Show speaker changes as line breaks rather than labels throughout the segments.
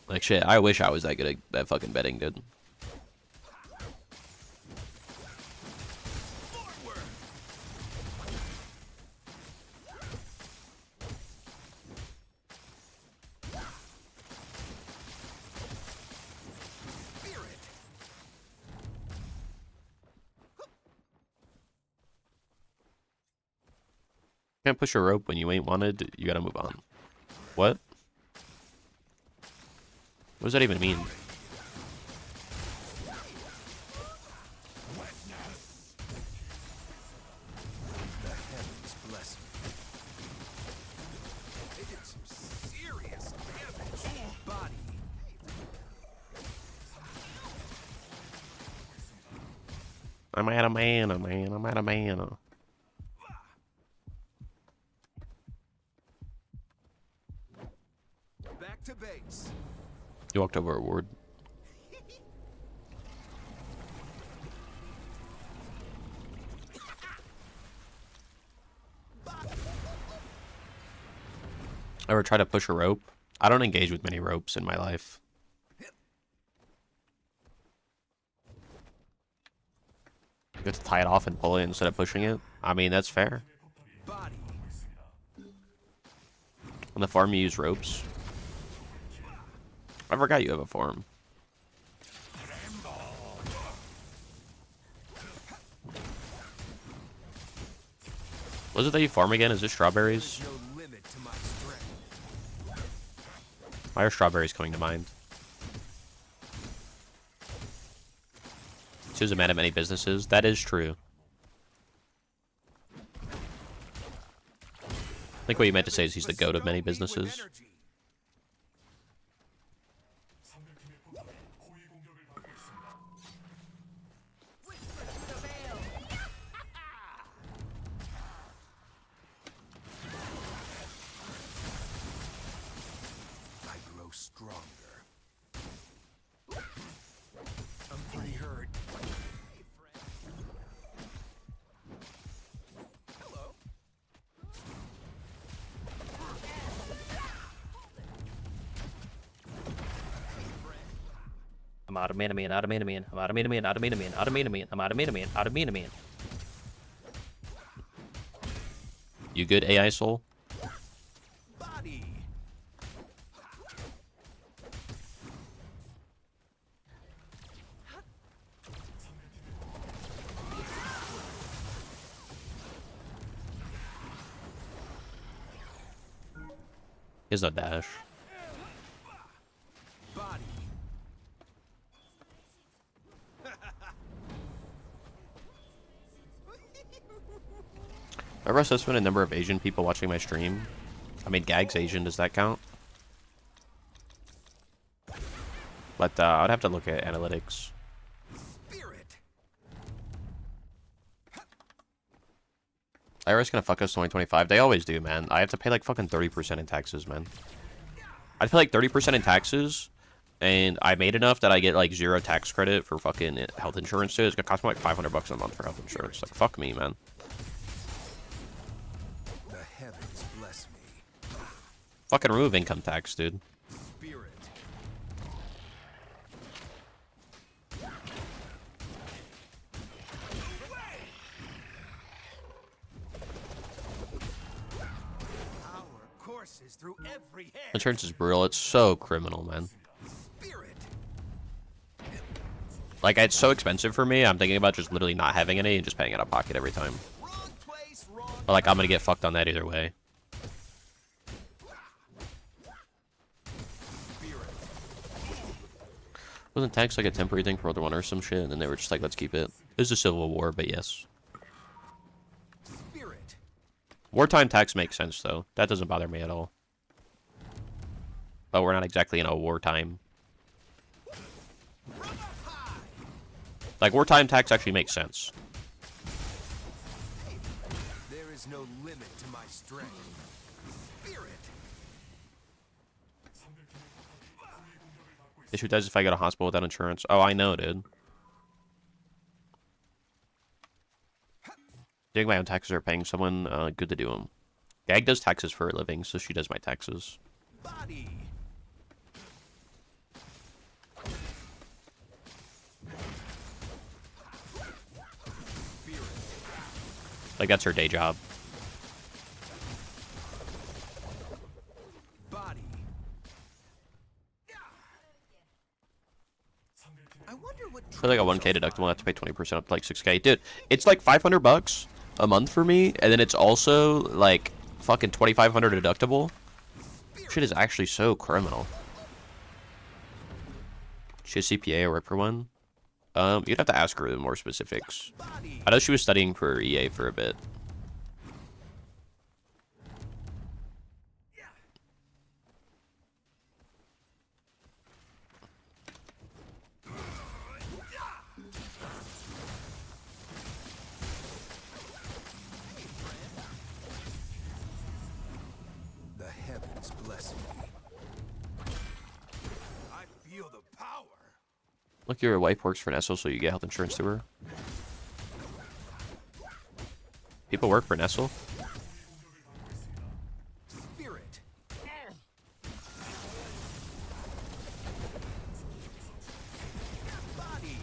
Like, shit, I wish I was that good at fucking betting, dude. Can't push a rope when you ain't wanted. You gotta move on. What? What does that even mean? I'm out of mana, man. I'm out of mana.
Back to base.
You walked over a ward. Ever try to push a rope? I don't engage with many ropes in my life. You have to tie it off and pull it instead of pushing it. I mean, that's fair. On the farm, you use ropes. I forgot you have a farm. What is it that you farm again? Is it strawberries? Why are strawberries coming to mind? He's a man of many businesses. That is true. I think what you meant to say is he's the goat of many businesses. I'm out of mana man, out of mana man, I'm out of mana man, out of mana man, out of mana man, I'm out of mana man, out of mana man. You good, AI soul? He has no dash. Ever assessment a number of Asian people watching my stream? I mean, Gag's Asian, does that count? But I'd have to look at analytics. IRS gonna fuck us 2025? They always do, man. I have to pay like fucking 30% in taxes, man. I pay like 30% in taxes, and I made enough that I get like 0 tax credit for fucking health insurance too. It's gonna cost me like $500 a month for health insurance. Like, fuck me, man. Fucking remove income tax, dude. Insurance is brutal. It's so criminal, man. Like, it's so expensive for me. I'm thinking about just literally not having any and just paying out of pocket every time. But like, I'm gonna get fucked on that either way. Wasn't tax like a temporary thing for World War I or some shit? And then they were just like, let's keep it. It was a civil war, but yes. Wartime tax makes sense, though. That doesn't bother me at all. But we're not exactly in a wartime. Like, wartime tax actually makes sense.
There is no limit to my strength.
Issue does if I go to hospital without insurance. Oh, I know, dude. Doing my own taxes or paying someone, good to do them. Gag does taxes for a living, so she does my taxes. Like, that's her day job.
Body. I wonder what
I feel like a 1K deductible, I have to pay 20% up to like 6K. Dude, it's like 500 bucks a month for me, and then it's also like fucking 2,500 deductible. Shit is actually so criminal. She has CPA or for one? You'd have to ask her the more specifics. I know she was studying for EA for a bit.
the heavens bless me. I feel the power.
Look, your wife works for Nestle, so you get health insurance through her. People work for Nestle?
Spirit. Body.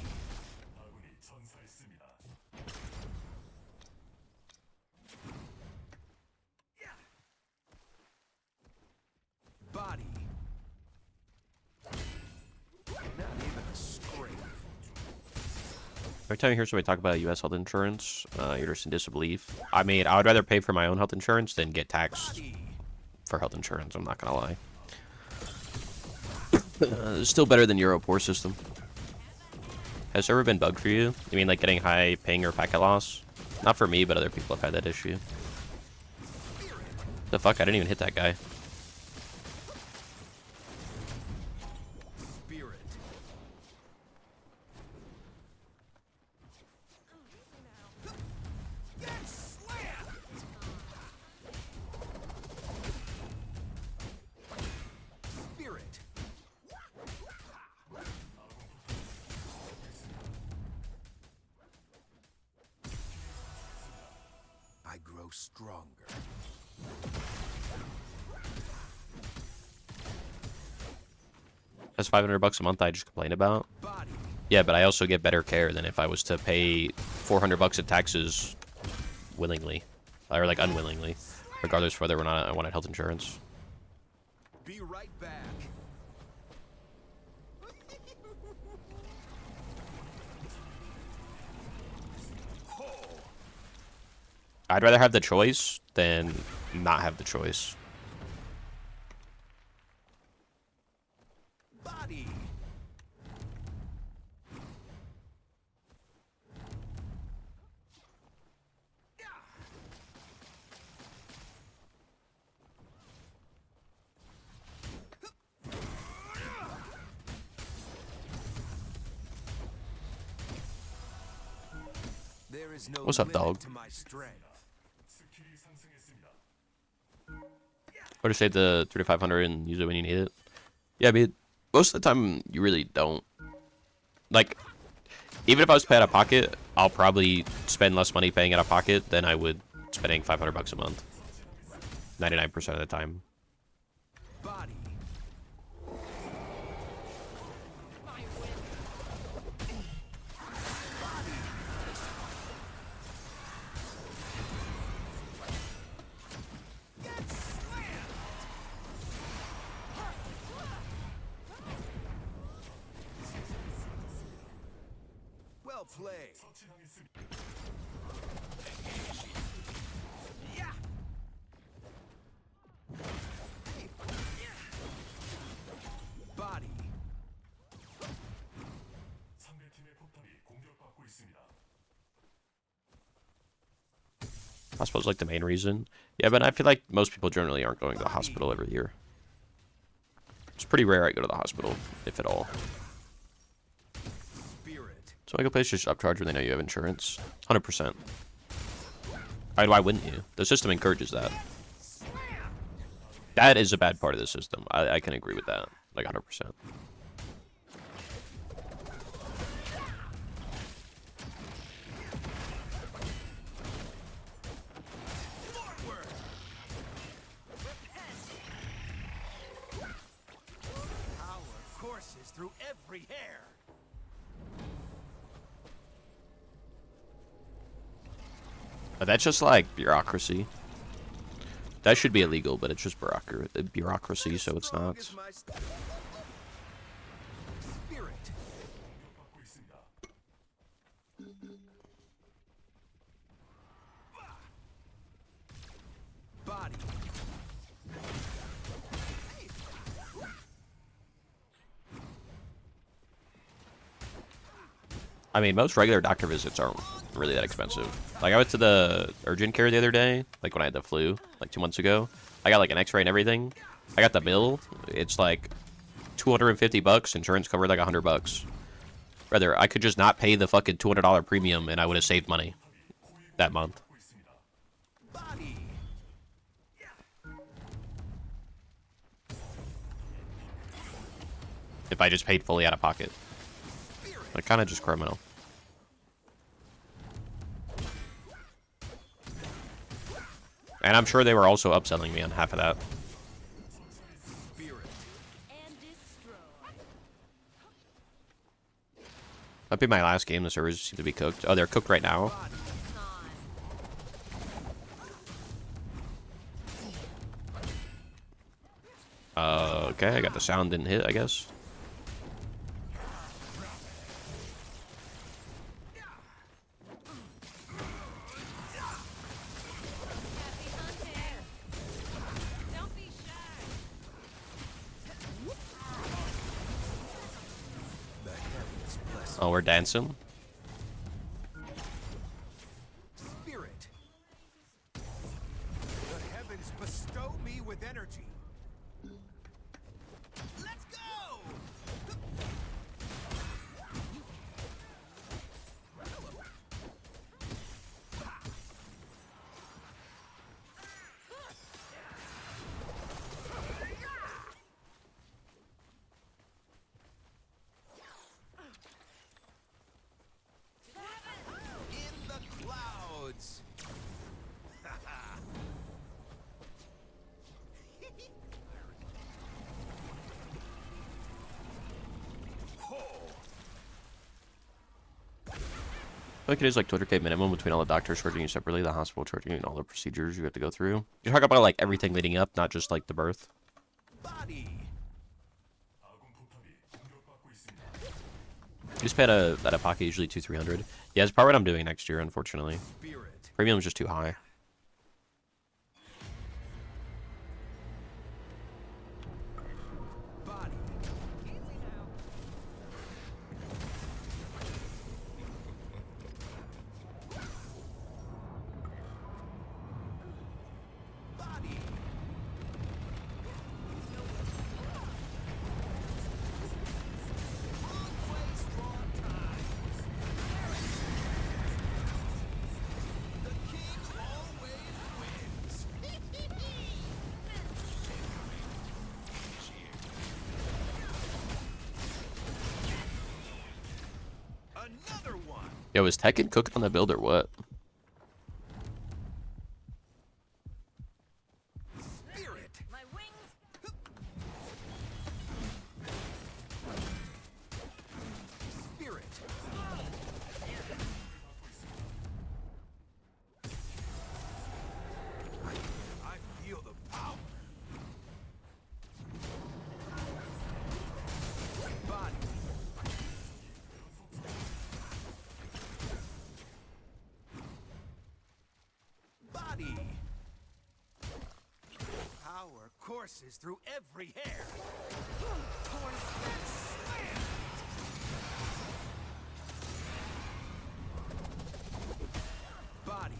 Body. Not even a scrape.
Every time you hear somebody talk about U.S. health insurance, you're just in disbelief. I mean, I would rather pay for my own health insurance than get taxed
Body.
for health insurance. I'm not gonna lie. It's still better than Euro poor system. Has there ever been bugged for you? You mean like getting high ping or packet loss? Not for me, but other people have had that issue. The fuck? I didn't even hit that guy.
Spirit. Get slammed. Spirit. I grow stronger.
That's 500 bucks a month I just complained about.
Body.
Yeah, but I also get better care than if I was to pay 400 bucks in taxes willingly. Or like unwillingly. Regardless of whether or not I wanted health insurance.
Be right back.
I'd rather have the choice than not have the choice.
Body. There is no
What's up,
limit
dog?
to my strength.
Or to save the 3,500 and use it when you need it. Yeah, I mean, most of the time you really don't. Like, even if I was paying out of pocket, I'll probably spend less money paying out of pocket than I would spending 500 bucks a month. 99% of the time.
Body. Get slammed. Well played. Yeah. Body.
Hospital's like the main reason. Yeah, but I feel like most people generally aren't going to the hospital every year. It's pretty rare I go to the hospital, if at all.
Spirit.
So I go place just upcharge when they know you have insurance. 100%. Why wouldn't you? The system encourages that. That is a bad part of the system. I can agree with that. Like 100%.
Forward. Power courses through every hair.
But that's just like bureaucracy. That should be illegal, but it's just bureaucracy, so it's not.
Body.
I mean, most regular doctor visits aren't really that expensive. Like, I went to the urgent care the other day, like when I had the flu, like 2 months ago. I got like an x-ray and everything. I got the bill. It's like $250. Insurance covered like $100. Rather, I could just not pay the fucking $200 premium and I would have saved money that month.
Body.
If I just paid fully out of pocket. Like, kind of just criminal. And I'm sure they were also upselling me on half of that. Might be my last game. The servers seem to be cooked. Oh, they're cooked right now. Okay, I got the sound didn't hit, I guess. Oh, we're dancing.
Spirit. The heavens bestow me with energy. Let's go. In the clouds.
I think it is like 200K minimum between all the doctors charging you separately, the hospital charging you, and all the procedures you have to go through. You're talking about like everything leading up, not just like the birth.
Body.
You just pay at a pocket usually 200-300. Yeah, it's probably what I'm doing next year, unfortunately.
Spirit.
Premium's just too high.
Body. Body. The king always wins. Another one.
Yo, is Tekken cooked on the build or what?
Spirit.
My wings.
Spirit. I feel the power. Body. Body. Power courses through every hair. Body.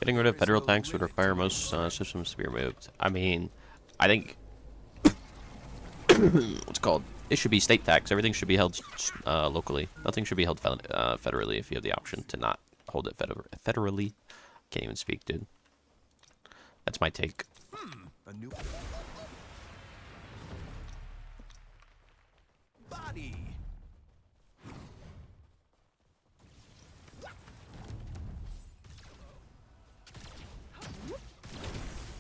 Getting rid of federal tanks would require most systems to be removed. I mean, I think what's it called? It should be state tax. Everything should be held locally. Nothing should be held federally if you have the option to not hold it federally. Can't even speak, dude. That's my take.
A new. Body.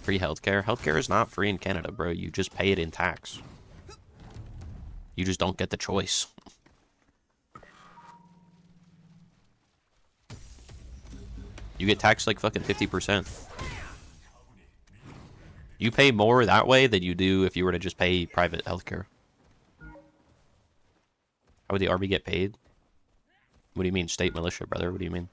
Free healthcare. Healthcare is not free in Canada, bro. You just pay it in tax. You just don't get the choice. You get taxed like fucking 50%. You pay more that way than you do if you were to just pay private healthcare. How would the army get paid? What do you mean, state militia, brother? What do you mean?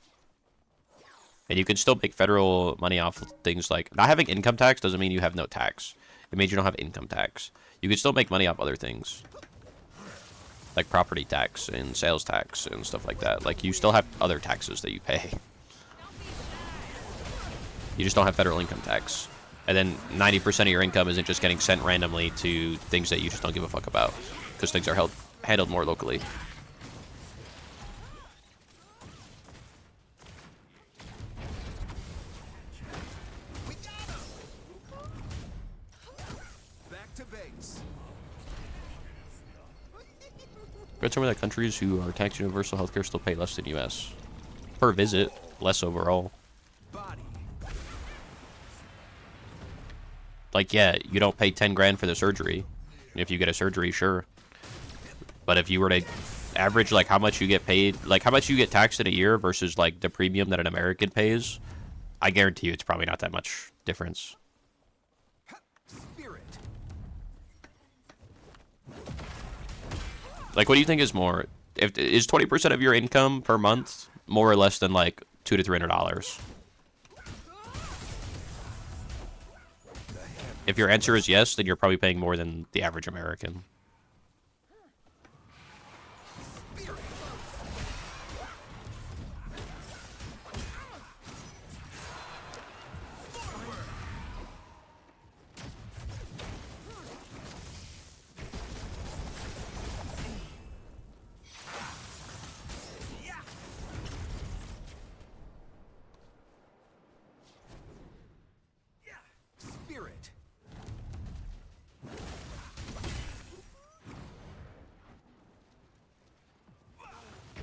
And you can still make federal money off things like... Not having income tax doesn't mean you have no tax. It means you don't have income tax. You can still make money off other things. Like property tax and sales tax and stuff like that. Like, you still have other taxes that you pay. You just don't have federal income tax. And then 90% of your income isn't just getting sent randomly to things that you just don't give a fuck about. Because things are handled more locally. But some of the countries who are tax universal healthcare still pay less than US. Per visit, less overall. Like, yeah, you don't pay 10 grand for the surgery. If you get a surgery, sure. But if you were to average, like, how much you get paid, like, how much you get taxed in a year versus, like, the premium that an American pays, I guarantee you it's probably not that much difference. Like, what do you think is more? Is 20% of your income per month more or less than, like, $200 to $300? If your answer is yes, then you're probably paying more than the average American.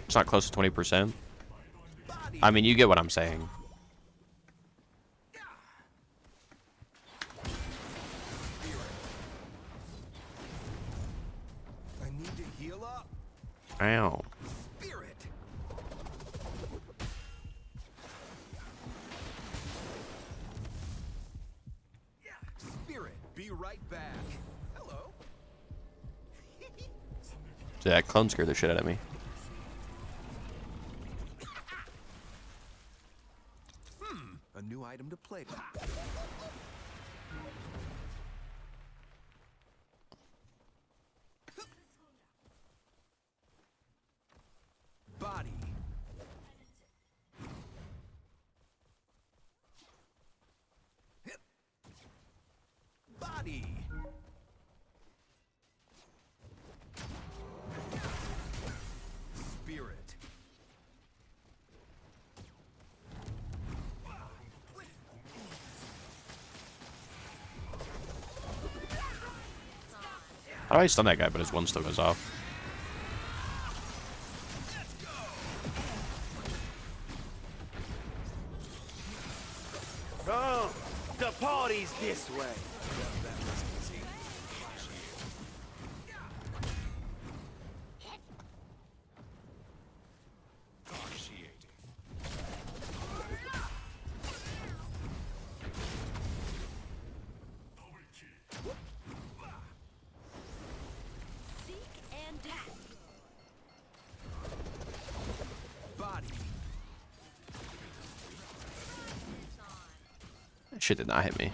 It's not close to 20%. I mean, you get what I'm saying.
I need to heal up.
Ow.
Spirit. Spirit, be right back. Hello.
So that clone scared the shit out of me.
A new item to play with. Body. Hip. Body. Spirit.
How do I stun that guy, but his one still goes off?
Oh, the party's this way.
That shit did not hit me.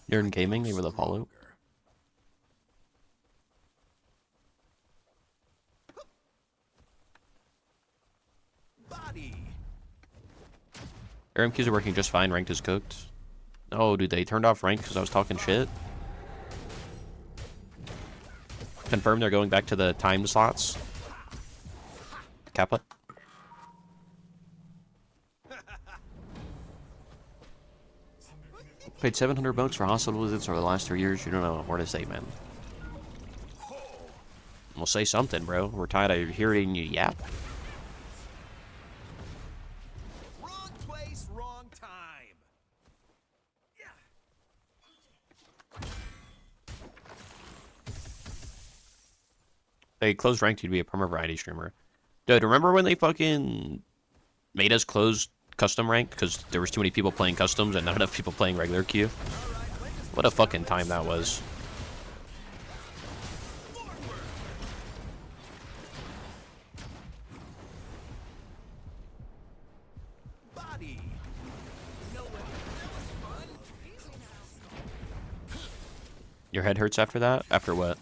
You're in gaming with Apollo? RMQs are working just fine. Ranked is cooked. Oh, dude, they turned off ranked because I was talking shit. Confirm they're going back to the time slots. Kappa. Paid 700 bucks for hospital visits over the last 3 years. You don't know what more to say, man. Well, say something, bro. We're tired of hearing you yap.
Wrong place, wrong time.
They closed ranked, you'd be a perma variety streamer. Dude, remember when they fucking made us close custom rank because there was too many people playing customs and not enough people playing regular queue? What a fucking time that was.
Body.
Your head hurts after that? After what?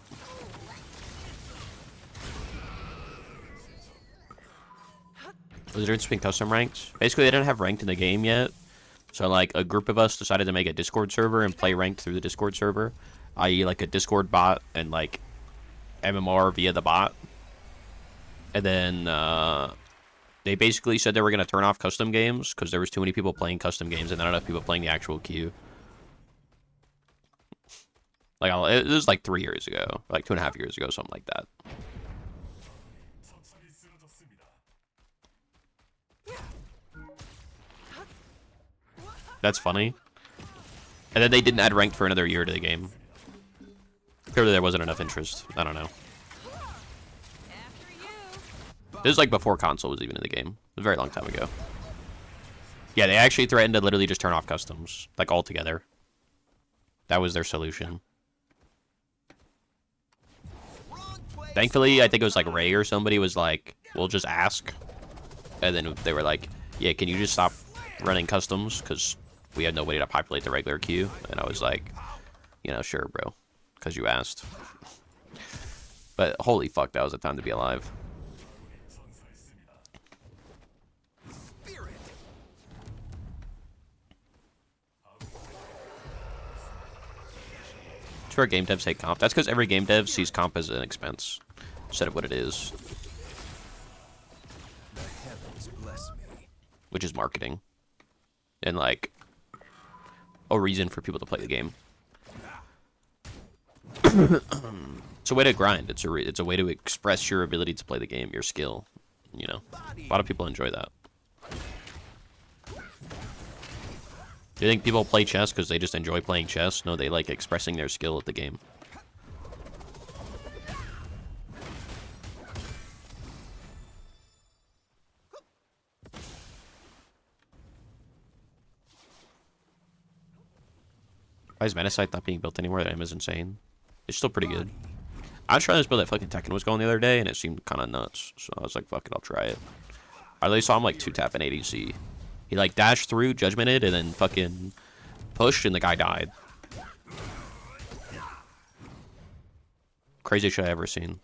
The difference between custom ranks? Basically, they didn't have ranked in the game yet. So, like, a group of us decided to make a Discord server and play ranked through the Discord server. I.e., like, a Discord bot and, like, MMR via the bot. And then, they basically said they were going to turn off custom games because there was too many people playing custom games and not enough people playing the actual queue. Like, it was like 3 years ago. Like, 2.5 years ago, something like that. That's funny. And then they didn't add ranked for another year to the game. Clearly there wasn't enough interest. I don't know. This is like before console was even in the game. It was a very long time ago. Yeah, they actually threatened to literally just turn off customs. Like, altogether. That was their solution. Thankfully, I think it was like Ray or somebody was like, we'll just ask. And then they were like, yeah, can you just stop running customs? Because we had nobody to populate the regular queue. And I was like, you know, sure, bro. Because you asked. But holy fuck, that was a time to be alive. It's where game devs hate comp. That's because every game dev sees comp as an expense instead of what it is. Which is marketing. And, like, a reason for people to play the game. It's a way to grind. It's a way to express your ability to play the game, your skill. You know, a lot of people enjoy that. Do you think people play chess because they just enjoy playing chess? No, they like expressing their skill at the game. Why is Metasite not being built anymore? That M is insane. It's still pretty good. I was trying this build that fucking Tekken was going the other day, and it seemed kind of nuts. So I was like, fuck it, I'll try it. I really saw him like 2-tap an ADC. He like dashed through, judgmented, and then fucking pushed, and the guy died. Craziest shit I ever seen.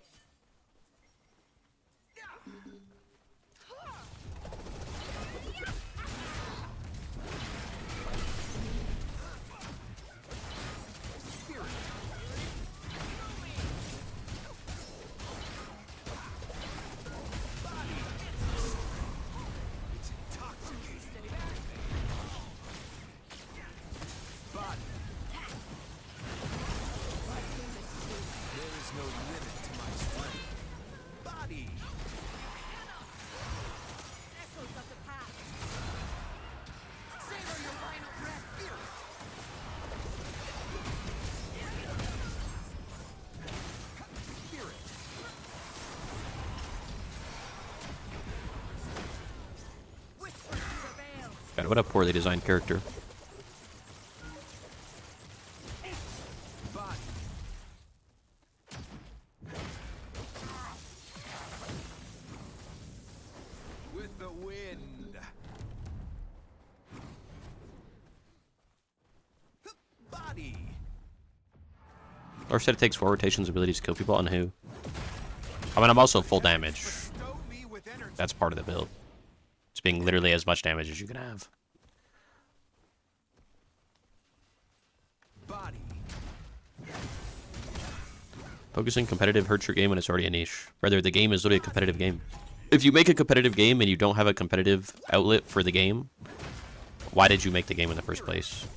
God, what a poorly designed character.
With the wind. Body.
Or said it takes 4 rotations abilities to kill people on who? I mean, I'm also full damage. That's part of the build. It's being literally as much damage as you can have.
Body.
Focusing competitive hurts your game when it's already a niche. Rather, the game is literally a competitive game. If you make a competitive game and you don't have a competitive outlet for the game, why did you make the game in the first place?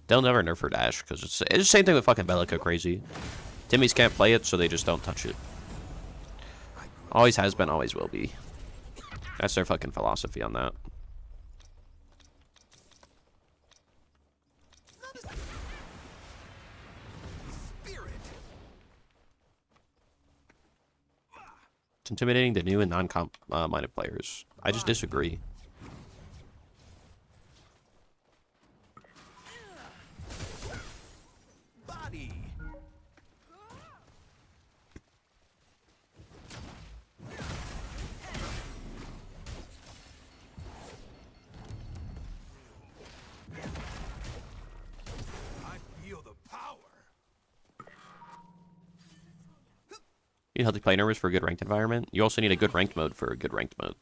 They'll never nerf her dash, because it's the same thing with fucking Bellica crazy. Timmies can't play it, so they just don't touch it. Always has been, always will be. That's their fucking philosophy on that. It's intimidating to new and non-comp minded players. I just disagree.
Body. I feel the power.
You need healthy play numbers for a good ranked environment. You also need a good ranked mode for a good ranked mode.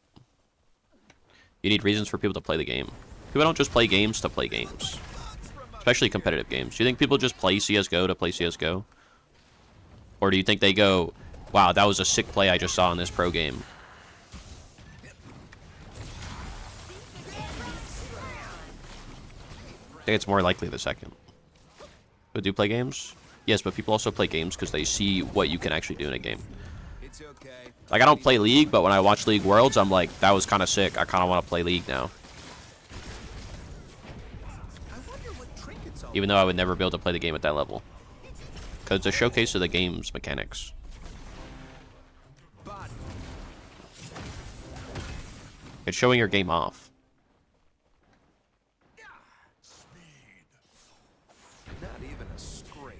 You need reasons for people to play the game. People don't just play games to play games. Especially competitive games. Do you think people just play CSGO to play CSGO? Or do you think they go, wow, that was a sick play I just saw in this pro game? I think it's more likely the second. But do play games? Yes, but people also play games because they see what you can actually do in a game.
It's okay.
Like, I don't play League, but when I watch League Worlds, I'm like, that was kind of sick. I kind of want to play League now.
I wonder what trinkets all
Even though I would never be able to play the game at that level. Because it's a showcase of the game's mechanics.
body.
It's showing your game off.
Not even a scrape.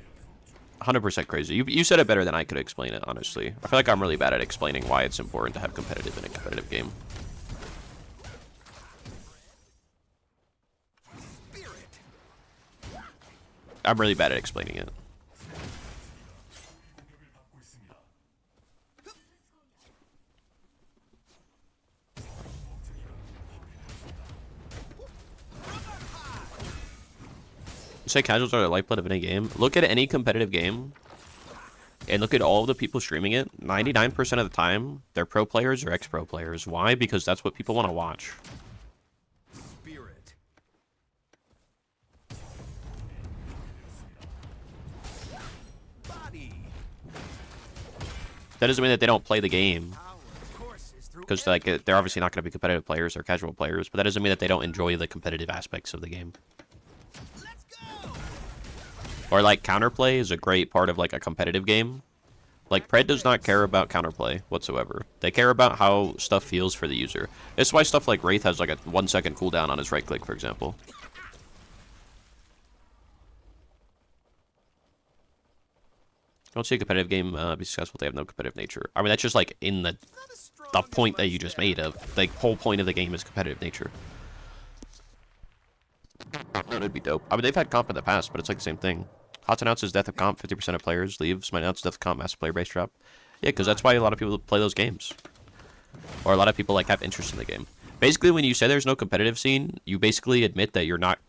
100% crazy. You said it better than I could explain it, honestly. I feel like I'm really bad at explaining why it's important to have competitive in a competitive game.
Spirit.
I'm really bad at explaining it. You say casuals are the lifeblood of any game? Look at any competitive game and look at all the people streaming it. 99% of the time, they're pro players or ex-pro players. Why? Because that's what people want to watch.
Spirit. Body.
That doesn't mean that they don't play the game.
Power courses through
Because like they're obviously not going to be competitive players or casual players. But that doesn't mean that they don't enjoy the competitive aspects of the game.
Let's go.
Or like counterplay is a great part of like a competitive game. Like Pred does not care about counterplay whatsoever. They care about how stuff feels for the user. It's why stuff like Wraith has like a 1 second cooldown on his right click, for example. I don't see a competitive game be successful if they have no competitive nature. I mean, that's just like in the point that you just made of the whole point of the game is competitive nature. No, it'd be dope. I mean, they've had comp in the past, but it's like the same thing. Hot announces death of comp, 50% of players leaves. Might announce death of comp, massive player base drop. Yeah, because that's why a lot of people play those games. Or a lot of people like have interest in the game. Basically, when you say there's no competitive scene, you basically admit that you're not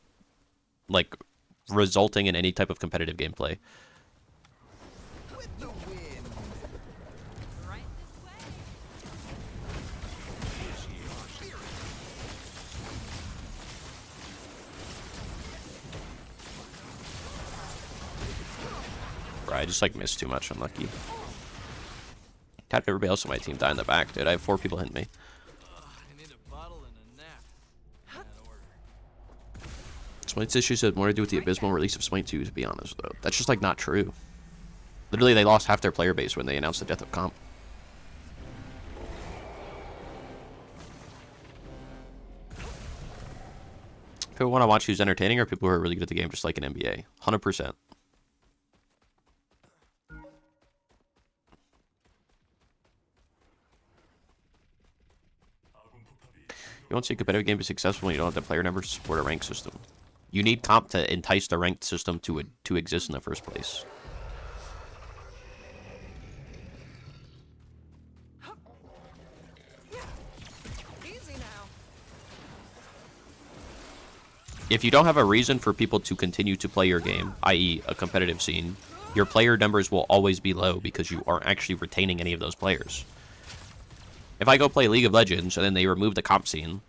like resulting in any type of competitive gameplay.
With the wind.
Right this way.
Right, I just like missed too much. Unlucky. Had everybody else on my team die in the back, dude. I have 4 people hitting me.
I need a bottle and a nap. In that order.
Smite's issues had more to do with the abysmal release of Smite 2, to be honest, though. That's just, like, not true. Literally, they lost half their player base when they announced the death of comp. People want to watch who's entertaining or people who are really good at the game, just like an NBA. 100%. You won't see a competitive game be successful when you don't have the player numbers to support a ranked system. You need comp to entice the ranked system to exist in the first place.
Easy now.
If you don't have a reason for people to continue to play your game, i.e. a competitive scene, your player numbers will always be low because you aren't actually retaining any of those players. If I go play League of Legends and then they remove the comp scene,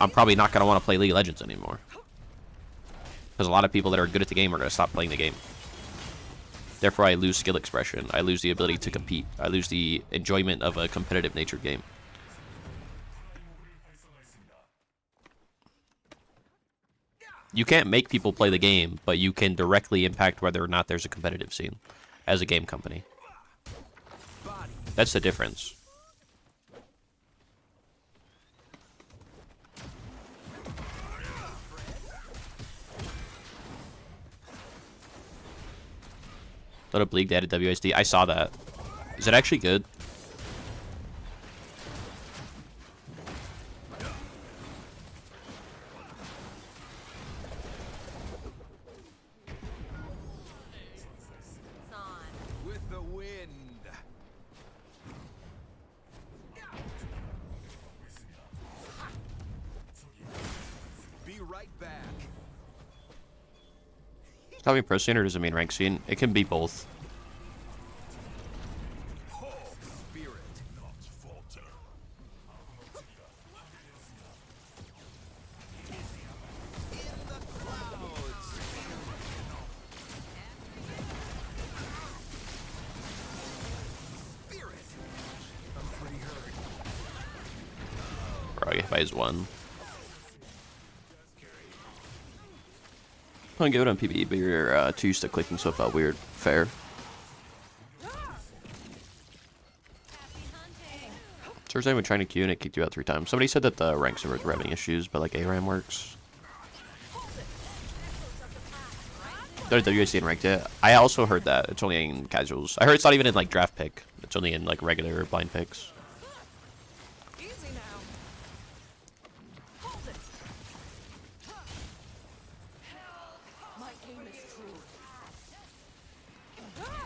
I'm probably not going to want to play League of Legends anymore. Because a lot of people that are good at the game are going to stop playing the game. Therefore, I lose skill expression. I lose the ability to compete. I lose the enjoyment of a competitive nature game. You can't make people play the game, but you can directly impact whether or not there's a competitive scene as a game company. That's the difference. Little Bleak, they added WSD. I saw that. Is it actually good?
With the wind. Be right back.
Tell me pro scene or does it mean rank scene? It can be both.
Spirit. In the clouds. Spirit. I'm pretty hurt.
Bro, I get by his one. I'm good on PvE, but you're too used to clicking, so it felt weird. Fair. So I was trying to queue and it kicked you out 3 times. Somebody said that the rank servers were having issues, but like ARAM works. There's WAC in ranked yet. I also heard that. It's only in casuals. I heard it's not even in like draft pick. It's only in like regular blind picks.
Easy now. Hold it. My aim is true.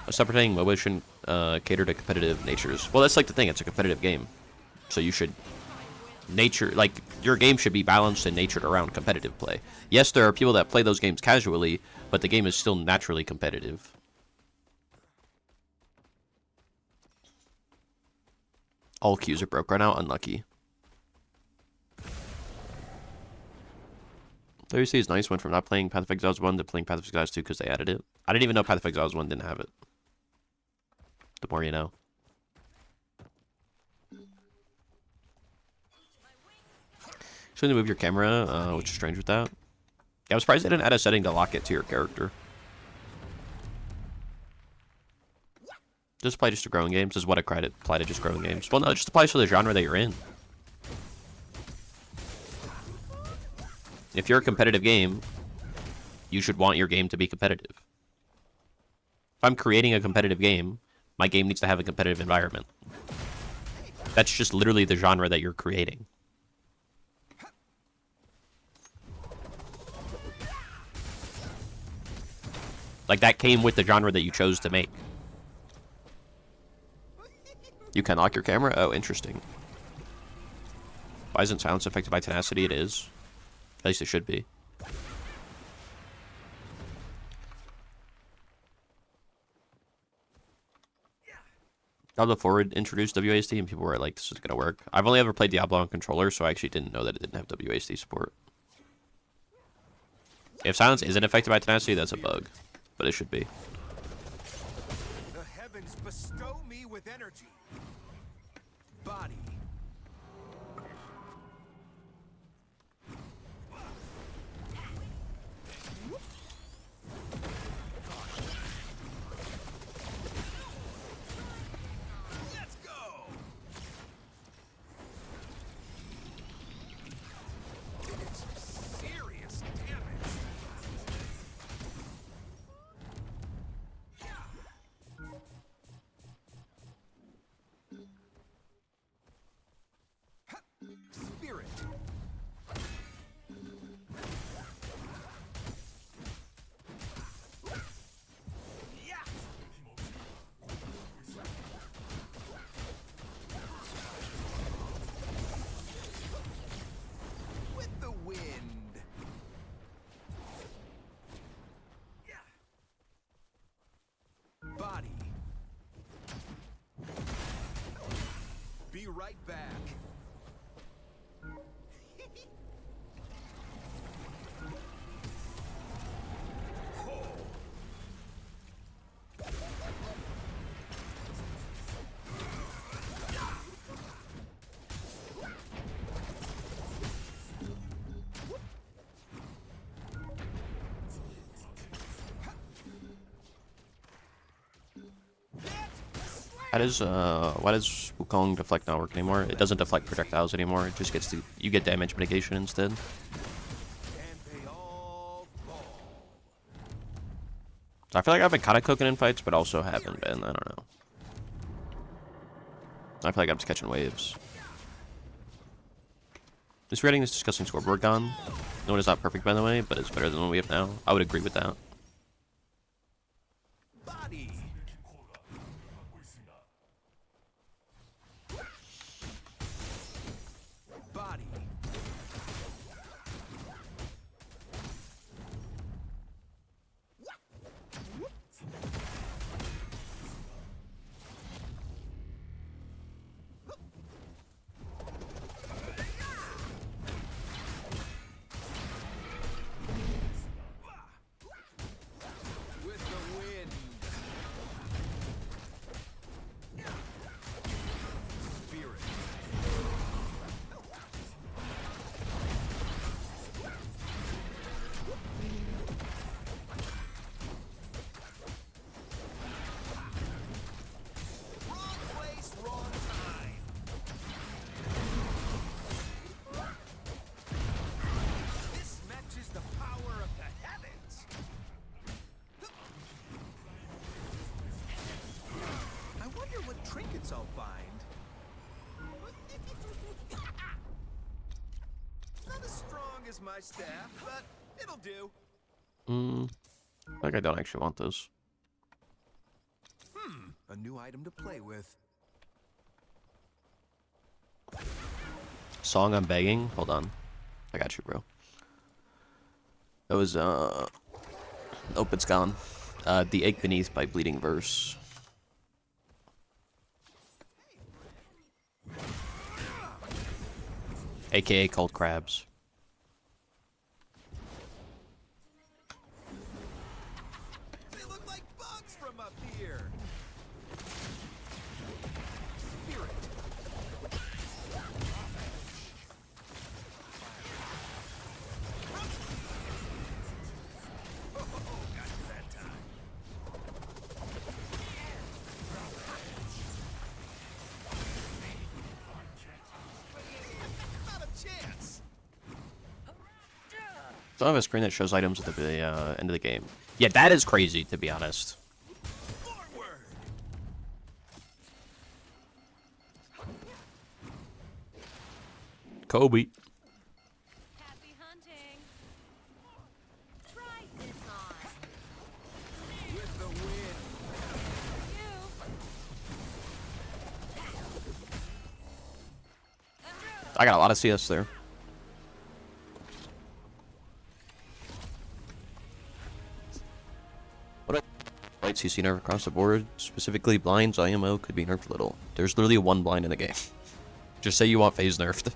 Stop pretending MOBA shouldn't cater to competitive natures. Well, that's like the thing. It's a competitive game. So you should... your game should be balanced and natured around competitive play. Yes, there are people that play those games casually, but the game is still naturally competitive. All queues are broke right now. Unlucky. WC is nice. Went from not playing Path of Exiles 1 to playing Path of Exiles 2 because they added it. I didn't even know Path of Exiles 1 didn't have it. The more you know. So you move your camera, which is strange with that. Yeah, I'm surprised they didn't add a setting to lock it to your character. Just apply just to growing games is what I apply to just growing games. Well, no, it just applies to the genre that you're in. If you're a competitive game, you should want your game to be competitive. If I'm creating a competitive game, my game needs to have a competitive environment. That's just literally the genre that you're creating. Like, that came with the genre that you chose to make. You can lock your camera? Oh, interesting. Why isn't silence affected by tenacity? It is. At least it should be. Diablo 4 introduced WASD and people were like, this is going to work. I've only ever played Diablo on controller, so I actually didn't know that it didn't have WASD support. If silence isn't affected by tenacity, that's a bug. But it should be.
The heavens bestow me with energy. Body. Let's go. It's serious damage.
right back.
Why does Wukong deflect not work anymore? It doesn't deflect projectiles anymore. It just gets to, you get damage mitigation instead.
And they all fall.
I feel like I've been kind of cooking in fights, but also haven't been. I don't know. I feel like I'm just catching waves. Is getting this disgusting scoreboard gone? No, it is not perfect, by the way, but it's better than what we have now. I would agree with that.
Body. Body. With the wind. Spirit. Wrong place, wrong time. This matches the power of the heavens. I wonder what trinkets I'll find. Not as strong as my staff, but it'll do.
Like I don't actually want this.
A new item to play with.
Song I'm begging? Hold on. I got you, bro. That was, oh, it's gone. The Ache Beneath by Bleeding Verse. AKA Cold Crabs.
They look like bugs from up here. Spirit. Oh, got you that time. Not a chance.
So I have a screen that shows items at the end of the game. Yeah, that is crazy, to be honest.
Forward.
Kobe.
Happy hunting. Try this on.
With the wind.
I got a lot of CS there. What light CC nerf across the board? Specifically, blinds, IMO could be nerfed a little. There's literally one blind in the game. Just say you want phase nerfed.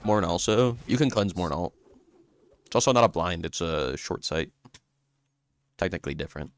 Morn also. You can cleanse Morn alt. It's also not a blind, it's a short sight. Technically different.